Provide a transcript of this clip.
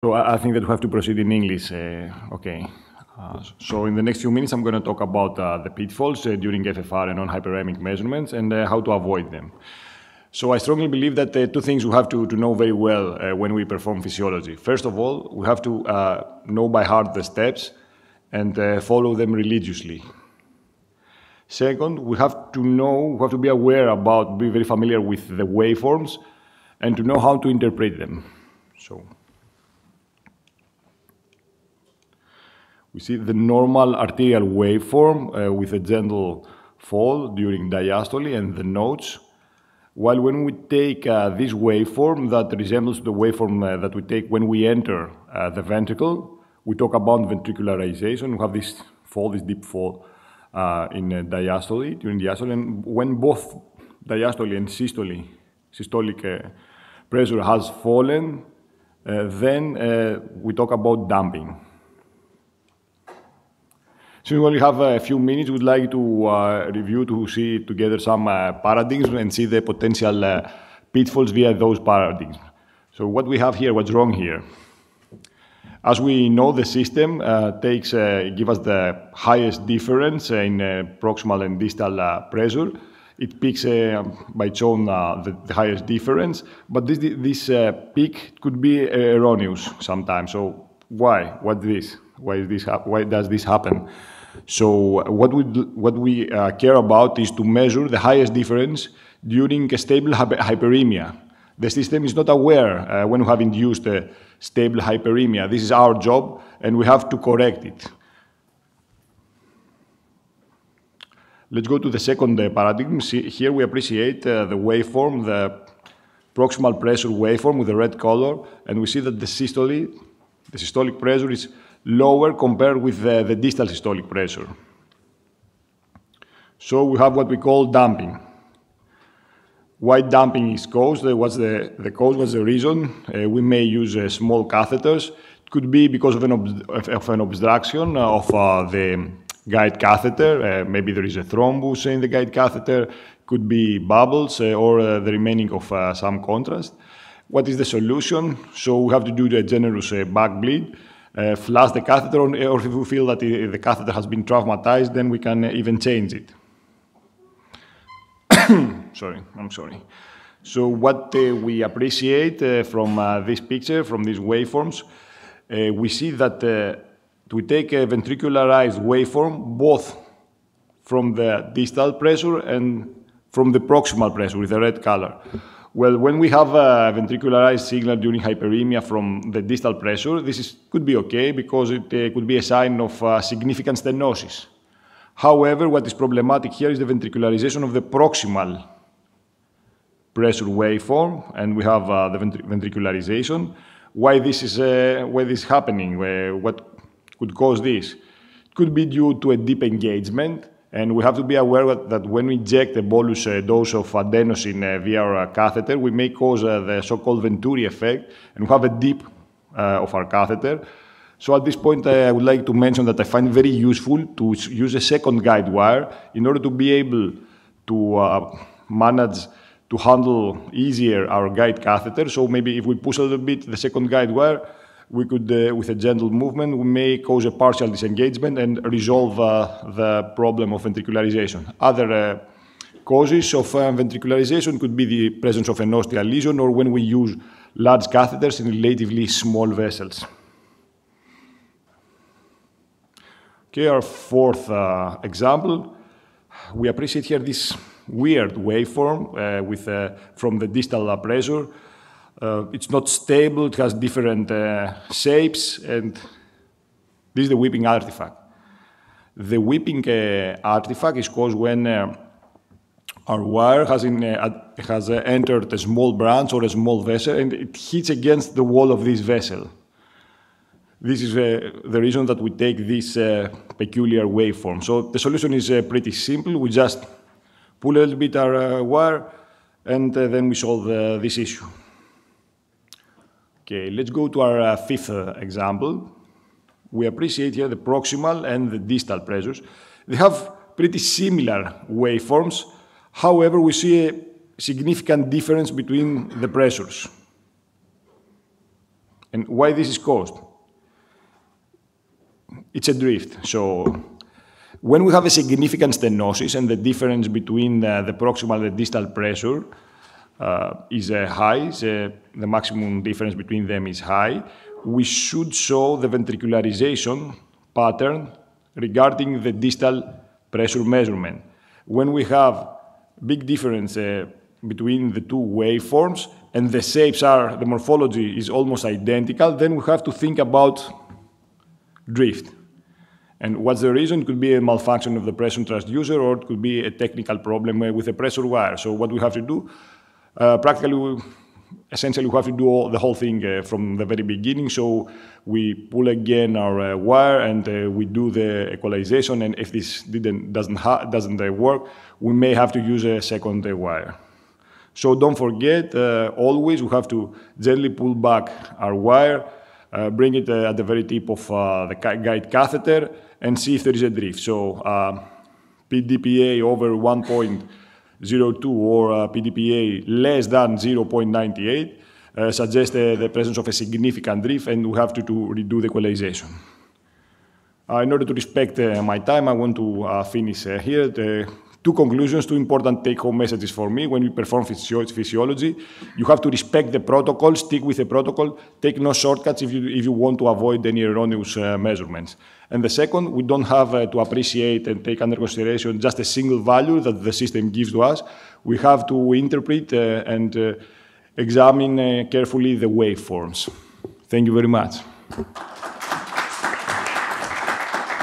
So I think that we have to proceed in English. Okay. So in the next few minutes, I'm going to talk about the pitfalls during FFR and non-hyperemic measurements and how to avoid them. So I strongly believe that two things we have to know very well when we perform physiology. First of all, we have to know by heart the steps and follow them religiously. Second, we have to be aware about, be very familiar with the waveforms and to know how to interpret them. So we see the normal arterial waveform with a gentle fall during diastole and the nodes. While when we take this waveform that resembles the waveform that we take when we enter the ventricle, we talk about ventricularization. We have this fall, this deep fall in diastole, during diastole. And when both diastole and systolic pressure has fallen, then we talk about damping. Since we only have a few minutes, we'd like to review, to see together some paradigms and see the potential pitfalls via those paradigms. So what we have here, what's wrong here? As we know, the system gives us the highest difference in proximal and distal pressure. It picks by its own the highest difference, but this peak could be erroneous sometimes. So why? What's this? Why does this happen? So what we care about is to measure the highest difference during a stable hyperemia. The system is not aware when we have induced a stable hyperemia. This is our job, and we have to correct it. Let's go to the second paradigm. Here we appreciate the waveform, the proximal pressure waveform with the red color, and we see that the systolic pressure is lower compared with the distal systolic pressure. So we have what we call damping. Why damping is caused? What's the cause? What's the reason? We may use small catheters. It could be because of an obstruction of the guide catheter. Maybe there is a thrombus in the guide catheter. It could be bubbles or the remaining of some contrast. What is the solution? So we have to do the generous back bleed, flush the catheter, or if we feel that the catheter has been traumatized, then we can even change it. I'm sorry. So what we appreciate from this picture, from these waveforms, we see that we take a ventricularized waveform both from the distal pressure and from the proximal pressure with the red color. Well, when we have a ventricularized signal during hyperemia from the distal pressure, this could be okay because it could be a sign of significant stenosis. However, what is problematic here is the ventricularization of the proximal pressure waveform, and we have the ventricularization. Why this is happening? What could cause this? It could be due to a deep engagement. And we have to be aware that when we inject a bolus dose of adenosine via our catheter, we may cause the so-called Venturi effect, and we have a dip of our catheter. So at this point, I would like to mention that I find it very useful to use a second guide wire in order to be able to manage to handle easier our guide catheter. So maybe if we push a little bit the second guide wire, we could, with a gentle movement, we may cause a partial disengagement and resolve the problem of ventricularization. Other causes of ventricularization could be the presence of an ostial lesion or when we use large catheters in relatively small vessels. Okay, our fourth example. We appreciate here this weird waveform from the distal pressure. It's not stable, it has different shapes, and this is the whipping artifact. The whipping artifact is caused when our wire has entered a small branch or a small vessel, and it hits against the wall of this vessel. This is the reason that we take this peculiar waveform. So the solution is pretty simple. We just pull a little bit our wire, and then we solve this issue. Okay, let's go to our fifth example. We appreciate here the proximal and the distal pressures. They have pretty similar waveforms. However, we see a significant difference between the pressures. And why this is caused? It's a drift. So when we have a significant stenosis and the difference between the proximal and the distal pressure is high, the maximum difference between them is high, we should show the ventricularization pattern regarding the distal pressure measurement. When we have big difference between the two waveforms and the shapes are, the morphology is almost identical, then we have to think about drift. And what's the reason? It could be a malfunction of the pressure transducer, or it could be a technical problem with a pressure wire. So what we have to do, essentially we have to do the whole thing from the very beginning. So we pull again our wire and we do the equalization. And if this doesn't work, we may have to use a second wire. So don't forget, always we have to gently pull back our wire, bring it at the very tip of the guide catheter, and see if there is a drift. So PDPA over 1.02 or PDPA less than 0.98 suggests the presence of a significant drift, and we have to redo the equalization. In order to respect my time, I want to finish here. Two conclusions, two important take-home messages for me. When we perform physiology, you have to respect the protocol, stick with the protocol, take no shortcuts if you want to avoid any erroneous measurements. And the second, we don't have to appreciate and take under consideration just a single value that the system gives to us. We have to interpret and examine carefully the waveforms. Thank you very much.